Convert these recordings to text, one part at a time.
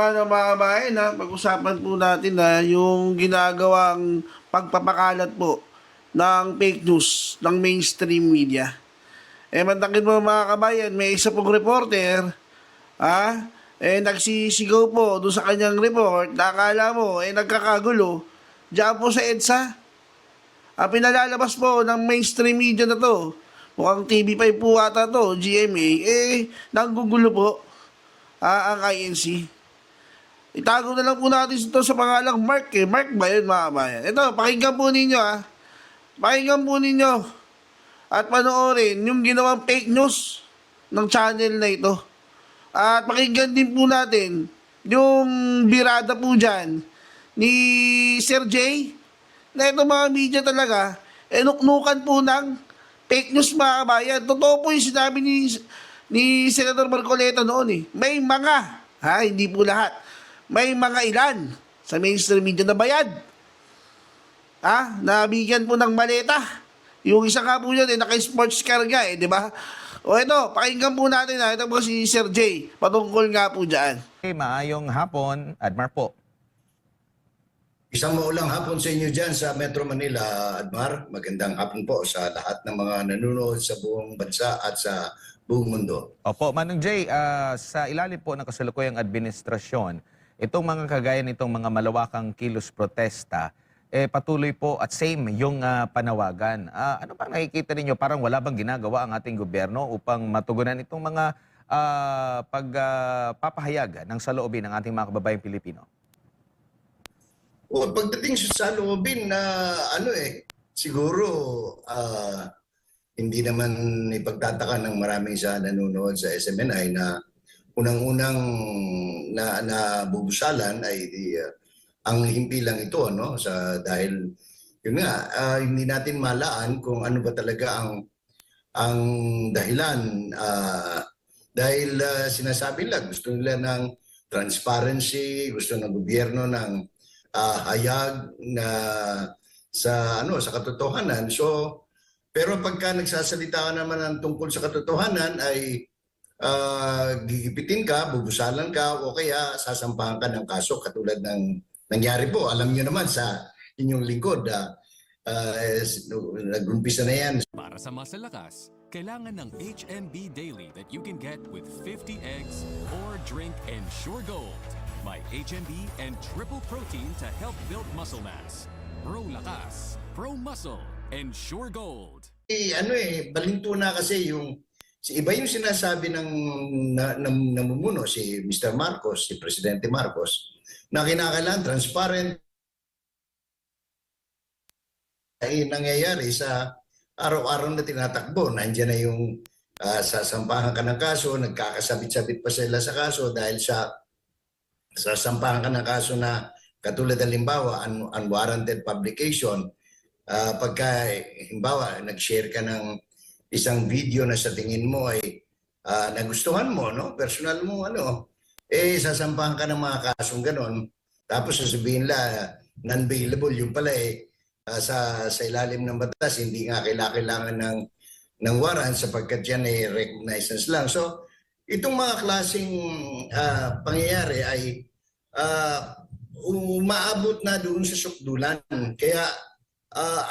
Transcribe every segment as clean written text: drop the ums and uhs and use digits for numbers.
nga ng mga kabayan, pag-usapan po natin yung ginagawang pagpapakalat po ng fake news ng mainstream media. Mantakin mo mga kabayan, may isa pong reporter, nagsisigaw po doon sa kanyang report, nakala mo, nagkakagulo, diyan po sa EDSA. Pinalalabas po ng mainstream media na to, mukhang TV5 po ata to, GMA, nanggugulo po ang INC. Itago na lang po natin ito sa pangalang Mark Mark ba yun mga kabayan? Ito, pakinggan po ninyo Pakinggan po ninyo at panoorin yung ginawang fake news ng channel na ito. At pakinggan din po natin yung birada po dyan ni Sir J na ito mga media talaga nuknukan po ng fake news mga kabayan. Totoo po yung sinabi ni Senator Marcoleta noon May mga, hindi po lahat, may mga ilan sa mainstream media na bayad. Nabigyan po ng maleta. Yung isa nga po yun, naka-sports car nga di ba? O ito, pakinggan po natin ito po si Sir J. Patungkol nga po dyan. Maayong hapon, Admar po. Isang maulang hapon sa inyo dyan sa Metro Manila, Admar. Magandang hapon po sa lahat ng mga nanonood sa buong bansa at sa buong mundo. Opo, Manong Jay, sa ilalim po ng kasalukuyang administrasyon, itong mga kagaya nitong mga malawakang kilos protesta, patuloy po at same yung panawagan. Ano bang nakikita ninyo? Parang wala bang ginagawa ang ating gobyerno upang matugunan itong mga pagpapahayag ng saloobin ng ating mga kababayang Pilipino? Pagdating sa loobin na siguro hindi naman ipagtataka ng maraming sa nanonood sa SMNI na unang-unang nabubusalan ay ang himpilang ito dahil yun nga hindi natin malaan kung ano ba talaga ang dahilan dahil sinasabi nila gusto nila ng transparency, gusto ng gobyerno ng hayag na sa katotohanan. Pero pagka nagsasalita ka naman ng tungkol sa katotohanan ay gigipitin ka, bubusalan ka o kaya sasampahan ka ng kaso katulad ng nangyari po. Alam niyo naman sa inyong lingkod, nag-umpisa na yan. Para sa mas lakas, kailangan ng HMB Daily that you can get with 50 eggs or drink Ensure Gold. May HMB and triple protein to help build muscle mass. Pro Lakas, Pro Muscle, Ensure Gold. Balinto na kasi iba yung sinasabi ng namumuno si Mr. Marcos, si Presidente Marcos, na kinakailangan transparent ay nangyayari sa araw-araw na tinatakbo. Nandiyan na yung sasampahan ka ng kaso, nagkakasabit-sabit pa sila sa kaso dahil sasampahan ka ng kaso na katulad halimbawa unwarranted publication. Pagka halimbawa nag-share ka ng isang video na sa tingin mo ay nagustuhan mo, personal mo, sasampahan ka ng mga kasong ganon. Tapos sasabihin nila non-bailable, yung pala sa ilalim ng batas hindi nga kailangan ng warrant sapagkat yan ay recognizance lang. So itong mga klaseng pangyayari ay umaabot na doon sa sukdulan. Kaya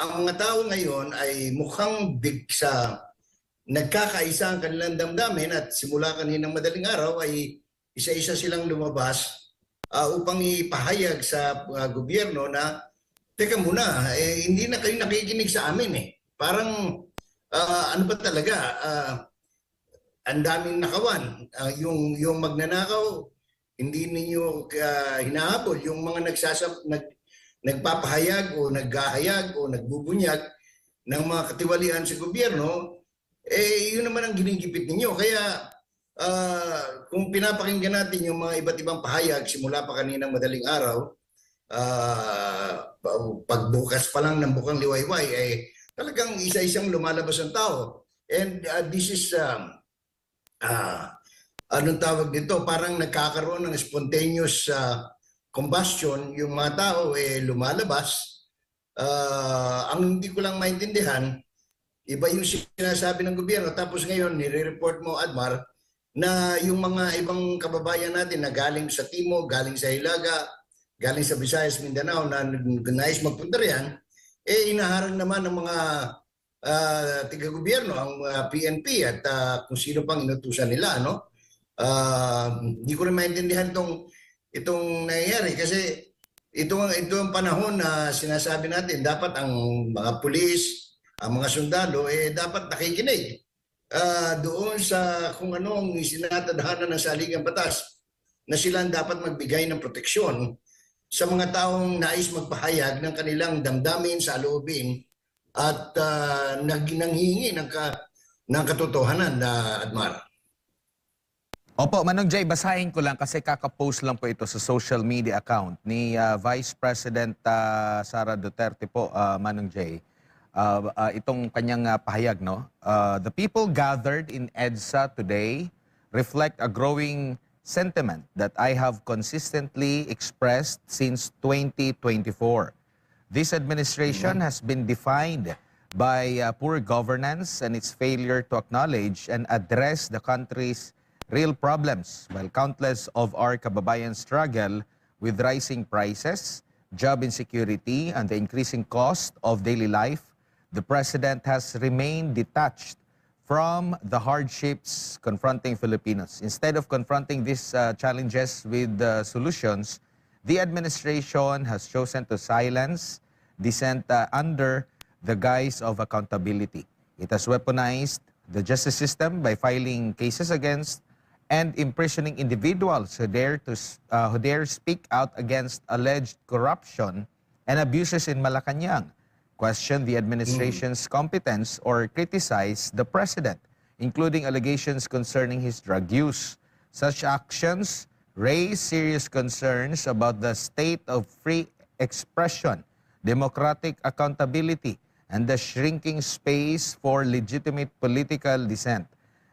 ang mga tao ngayon ay mukhang nagkakaisa ang kanilang damdamin at simula kaninang madaling araw ay isa-isa silang lumabas upang ipahayag sa gobyerno na teka muna, hindi na kayo nakikinig sa amin Parang ano ba talaga, ang daming nakawan. Yung magnanakaw, hindi ninyo hinahabol. Yung mga nagpapahayag o naghahayag o nagbubunyag ng mga katiwalian sa gobyerno, yun naman ang ginigipit ninyo. Kaya kung pinapakinggan natin yung mga iba't ibang pahayag simula pa kaninang madaling araw, pagbukas pa lang ng bukang liwayway, talagang isa-isang lumalabas ang tao. And this is, anong tawag dito, parang nagkakaroon ng spontaneous combustion, yung mga tao lumalabas. Ang hindi ko lang maintindihan, iba yung sinasabi ng gobyerno, tapos ngayon nire-report mo, Admar, na yung mga ibang kababayan natin na galing sa Timog, galing sa Hilaga, galing sa Visayas, Mindanao na nais magpunta riyan, inaharang naman ng mga tiga-gobyerno, ang PNP at kung sino pang inutusan nila, no? Hindi ko rin maintindihan itong nangyayari kasi ito ang panahon na sinasabi natin dapat ang mga pulis, ang mga sundalo dapat nakikinig doon sa kung anong isinatadhana ng saligang batas na sila dapat magbigay ng proteksyon sa mga taong nais magpahayag ng kanilang damdamin sa loobin at nanghihingi ng katotohanan na Admar. Opo, Manong Jay, basahin ko lang kasi kakapost lang po ito sa social media account ni Vice President Sara Duterte po, Manong Jay. Itong kanyang pahayag, no? The people gathered in EDSA today reflect a growing sentiment that I have consistently expressed since 2024. This administration has been defined by poor governance and its failure to acknowledge and address the country's real problems, while countless of our kababayans struggle with rising prices, job insecurity, and the increasing cost of daily life. The President has remained detached from the hardships confronting Filipinos. Instead of confronting these challenges with solutions, the administration has chosen to silence dissent under the guise of accountability. It has weaponized the justice system by filing cases against and imprisoning individuals who dare speak out against alleged corruption and abuses in Malacanang, question the administration's competence, or criticize the president, including allegations concerning his drug use. Such actions raise serious concerns about the state of free expression, democratic accountability, and the shrinking space for legitimate political dissent.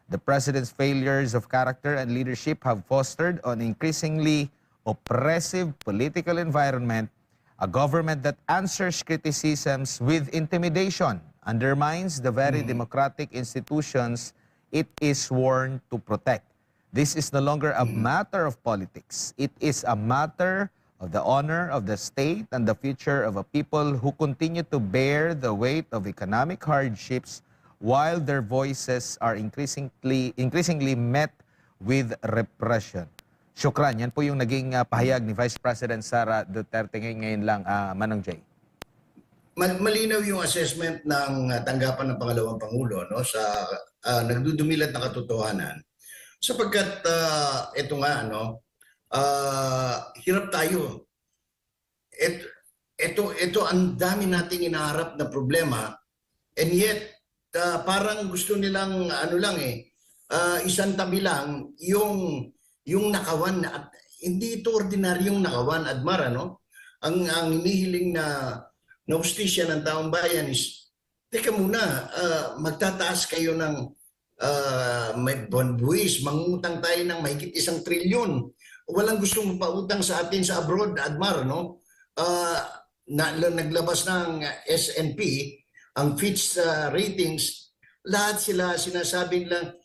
The president's failures of character and leadership have fostered an increasingly oppressive political environment. A government that answers criticisms with intimidation undermines the very democratic institutions it is sworn to protect. This is no longer a matter of politics. It is a matter of the honor of the state and the future of a people who continue to bear the weight of economic hardships while their voices are increasingly met with repression. Syukran, yan po yung naging pahayag ni Vice President Sara Duterte ngayon lang, Manong Jay. Malinaw yung assessment ng tanggapan ng pangalawang Pangulo, no, sa nagdudumilat na katotohanan. Sapagkat ito nga, no, hirap tayo. Ito ang dami nating inaharap na problema, and yet parang gusto nilang isang tabi lang yung nakawan, at hindi ito ordinaryong nakawan, Admar, no? Ang hinihiling na hustisya ng taong bayan is, teka muna, magtataas kayo ng may buwis, mangutang tayo ng mahigit 1 trilyon. Walang gustong pautang sa atin sa abroad, Admar, no? Naglabas ng S&P, ang Fitch ratings, lahat sila sinasabing lang,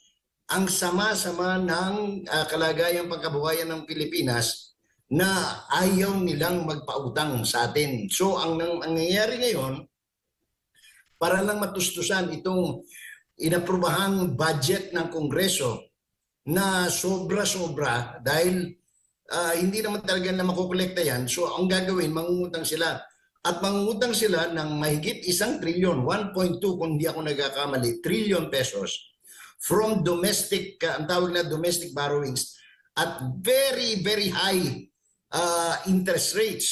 ang sama-sama ng kalagayang pagkabuhayan ng Pilipinas na ayaw nilang magpautang sa atin. So ang nangyayari ngayon, para lang matustusan itong inaprubahang budget ng Kongreso na sobra-sobra dahil hindi naman talaga na makukolekta yan. So ang gagawin, mangungutang sila. At mangungutang sila ng mahigit 1 trilyon, 1.2 kung hindi ako nagkakamali, trillion pesos from domestic, ang tawag na domestic borrowings at very, very high interest rates.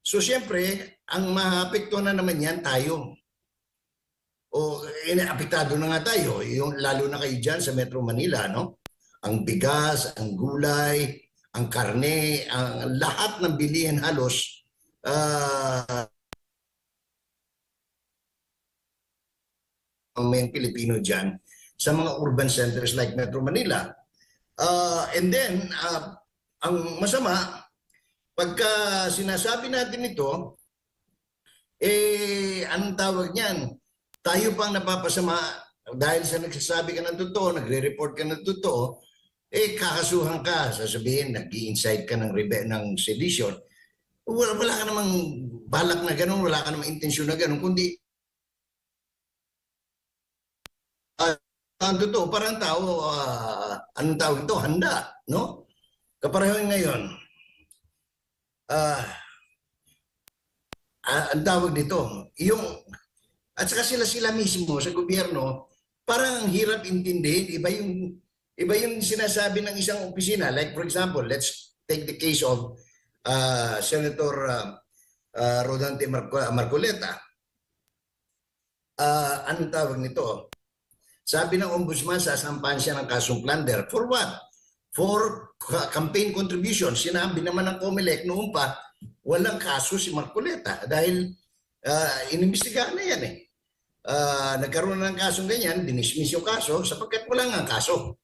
So siyempre, ang maapektuhan na naman yan tayo. O apektado na nga tayo, yung, lalo na kayo dyan sa Metro Manila, no? Ang bigas, ang gulay, ang karne, ang lahat ng bilihin halos may Pilipino dyan sa mga urban centers like Metro Manila. And then, ang masama, pagka sinasabi natin ito, anong tawag niyan? Tayo pang napapasama dahil sa nagsasabi ka ng totoo, nagre-report ka ng totoo, kakasuhan ka, sasabihin, nag-i-incite ka ng sedition. Wala ka namang balak na ganun, wala ka namang intensyon na ganun, kundi ang totoo, parang tao, anong tawag ito? Handa, no? Kapareho ngayon, ang tawag dito, at saka sila mismo sa gobyerno, parang ang hirap intindihin, iba yung sinasabi ng isang opisina. Like for example, let's take the case of Senator Rodante Marcoleta. Anong tawag nito? Sabi ng ombudsman, sasampahan siya ng kasong plunder. For what? For campaign contribution. Sinabi naman ng COMELEC noon pa, walang kaso si Marcoleta dahil inimbestigahan na yan eh. Nagkaroon na ng kasong ganyan, dinismiss yung kaso sapagkat wala nga kaso.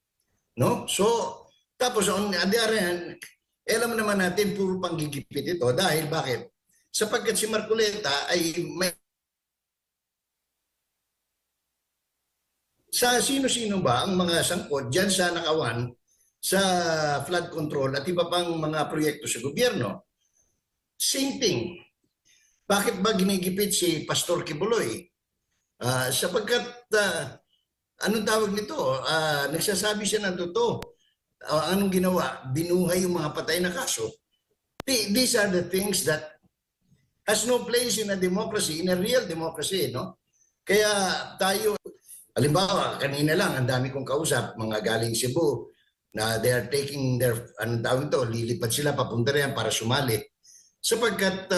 No? So, tapos on the other hand, alam naman natin puro panggigipit ito dahil bakit? Sapagkat si Marcoleta ay may sa sino-sino ba ang mga sangkot dyan sa nakawan sa flood control at iba pang mga proyekto sa gobyerno? Same thing. Bakit ba ginigipit si Pastor Kibuloy? Sapagkat, anong tawag nito? Nagsasabi siya ng totoo. Anong ginawa? Binuhay yung mga patay na kaso. These are the things that has no place in a democracy, in a real democracy, no? Kaya tayo, halimbawa, kanina lang, ang dami kong kausap, mga galing Cebu, na they are taking their, anong tawag ito, lilipad sila papunta riyan para sumali. Sapagkat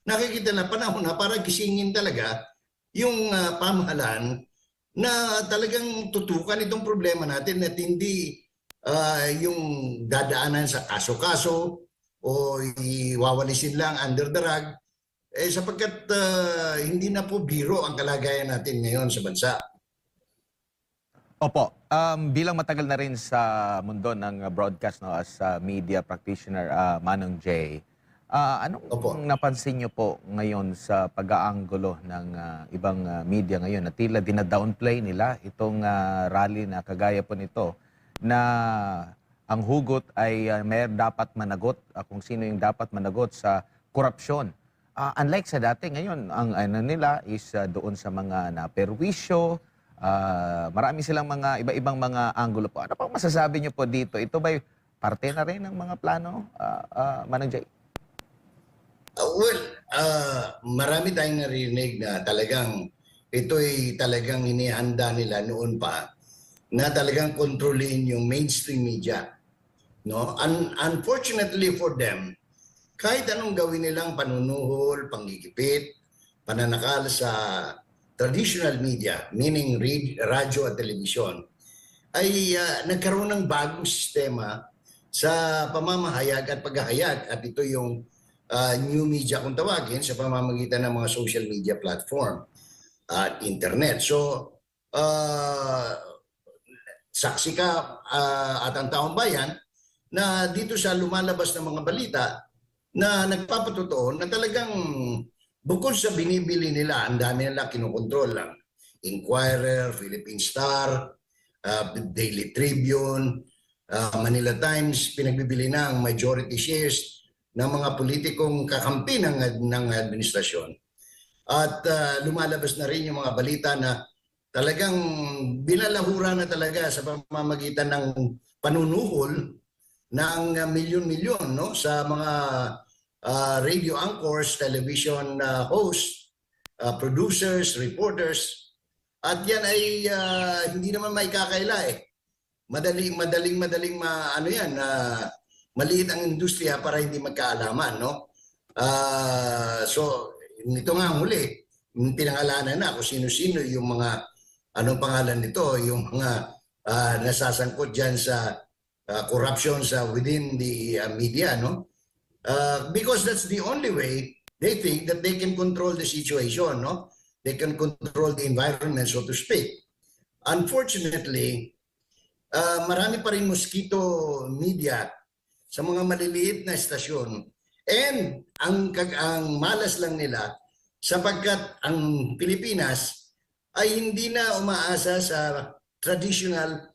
nakikita na panahon na para gisingin talaga yung pamahalaan na talagang tutukan itong problema natin at hindi yung dadaanan sa kaso-kaso o iwawalisin lang under the rug. Sapagkat hindi na po biro ang kalagayan natin ngayon sa bansa. Opo, bilang matagal na rin sa mundo ng broadcast, no, as media practitioner, Manong J, anong Opo. napansin niyo po ngayon sa pag-aanggulo ng ibang media ngayon na tila dina-downplay nila itong rally na kagaya po nito na ang hugot ay may dapat managot, kung sino yung dapat managot sa korupsyon. Unlike sa dati, ngayon, ang ano nila is doon sa mga naperwisyo, marami silang mga iba-ibang mga anggulo po. Ano pang masasabi niyo po dito? Ito ba'y parte na rin ng mga plano, Manong Jay? Marami tayong narinig na talagang ito'y talagang inihanda nila noon pa na talagang kontrolin yung mainstream media. No? Unfortunately for them, kahit anong gawin nilang panunuhol, panggigipit, pananakal sa traditional media, meaning radyo at telebisyon, ay nagkaroon ng bagong sistema sa pamamahayag at paghahayag. At ito yung new media kung tawagin sa pamamagitan ng mga social media platform at internet. So, saksi ka at ang taong bayan na dito sa lumalabas ng mga balita na nagpapatotoo na talagang bukod sa binibili nila, ang dami nila kinokontrol lang. Inquirer, Philippine Star, Daily Tribune, Manila Times, pinagbibili na ang majority shares ng mga politikong kakampi ng administrasyon. At lumalabas na rin yung mga balita na talagang binalahura na talaga sa pamamagitan ng panunuhol ng milyon-milyon, no, sa mga radio anchors, television hosts, producers, reporters. At yan ay hindi naman maikakaila eh. Madaling ano yan, maliit ang industriya para hindi magkaalaman, no? So, nito nga huli, pinangalanan na kung sino-sino yung mga, anong pangalan nito, yung mga nasasangkot dyan sa corruption sa within the media, no? Because that's the only way they think that they can control the situation, no? They can control the environment, so to speak. Unfortunately, marami pa rin mosquito media sa mga maliliit na estasyon. And ang malas lang nila sapagkat ang Pilipinas ay hindi na umaasa sa traditional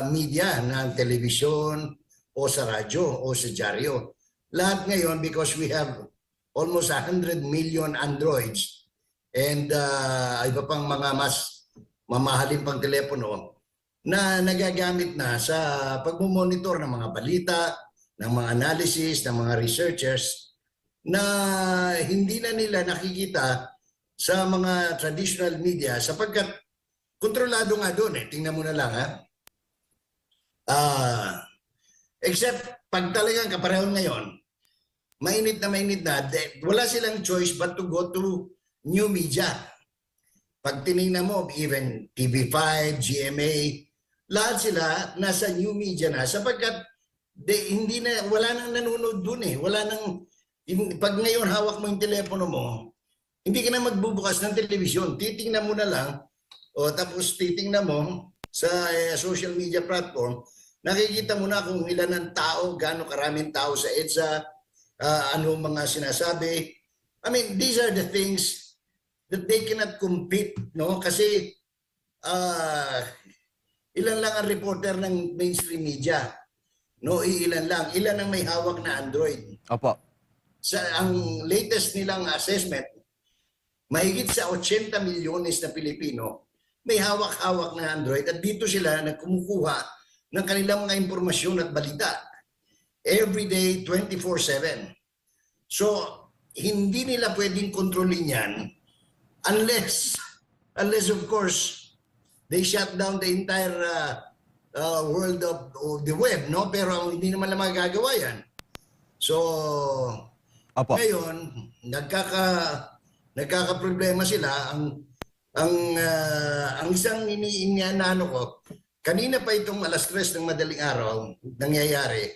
media ng telebisyon o sa radyo o sa dyaryo. Lahat ngayon, because we have almost 100 million Androids and iba pang mga mas mamahalin pang telepono na nagagamit na sa pagmumonitor ng mga balita, ng mga analysis, ng mga researchers na hindi na nila nakikita sa mga traditional media sapagkat kontrolado nga doon eh. Tingnan mo na lang ha. Except pag talagang kaparehon ngayon, mainit na, wala silang choice but to go to new media. Pag tinignan mo, even TV5, GMA, lahat sila nasa new media na sapagkat hindi na, wala nang nanonood dun eh. Wala nang, pag ngayon hawak mo yung telepono mo, hindi ka na magbubukas ng telebisyon. Titingnan mo na lang, o tapos titingnan mo sa social media platform, nakikita mo na kung ilan ang tao, gaano karaming tao sa EDSA, ano mga sinasabi. I mean, these are the things that they cannot compete, no? Kasi ilan lang ang reporter ng mainstream media. No, ilan lang. Ilan ang may hawak na Android. Opo. Sa ang latest nilang assessment, mahigit sa 80 milyones na Pilipino may hawak-hawak na Android at dito sila nagkumukuha ng kanilang mga impormasyon at balita. Every day, 24/7. So, hindi nila pwedeng kontrolin yan unless of course, they shut down the entire world of the web, no? Pero hindi naman na magagawa yan. So, Opo. ngayon, nagkakaproblema sila. Ang isang iniinano ko, kanina pa itong alas 3 ng madaling araw, nangyayari,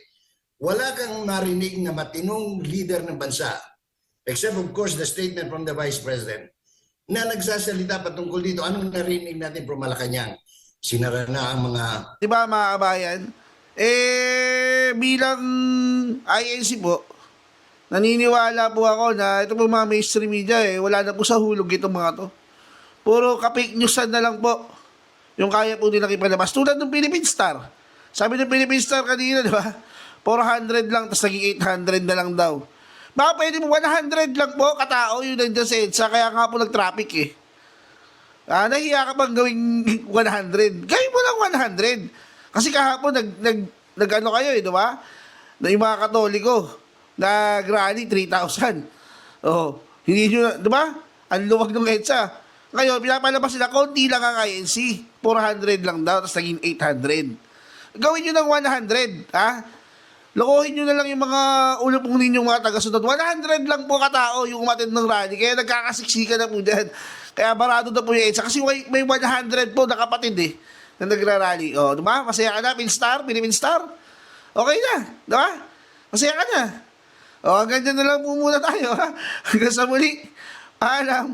wala kang marinig na matinong leader ng bansa, except of course the statement from the Vice President, na nagsasalita patungkol dito. Anong narinig natin from Malacanang? Sinara na ang mga... Diba mga kabayan? Bilang INC po, naniniwala po ako na ito po mga mainstream media wala na po sa hulog itong mga to. Puro ka-fake newsan na lang po yung kaya po nilang ipalabas. Tulad ng Philippine Star. Sabi ng Philippine Star kanina, di ba? 400 lang, tapos naging 800 na lang daw. Baka pwede mo 100 lang po katao yun nandiyan sa EDSA, kaya nga po nag-traffic eh. Nahiya ka bang gawing 100? Gawin mo lang 100. Kasi kahapon nag-ano kayo di ba? Na yung mga Katoliko, nag-rally 3,000. Oh, hindi nyo, di ba? Ang luwag ng EDSA. Ngayon, pinapalabas sila, konti lang ang INC. 400 lang daw, tapos naging 800. Gawin nyo ng 100, ha? Lokohin nyo na lang yung mga ulo pong ninyong mga taga-sunod. 100 lang po katao yung umatid ng rally. Kaya nagkakasiksika na po dyan. Kaya barado na po yung EDSA. Kasi may 100 po na kapatid na nagra-rally. O, diba? Masaya ka na, Philippine Star? Okay na, diba? Masaya ka na. O, hanggang dyan na lang po muna tayo, ha? Hanggang sa muli. Paalam.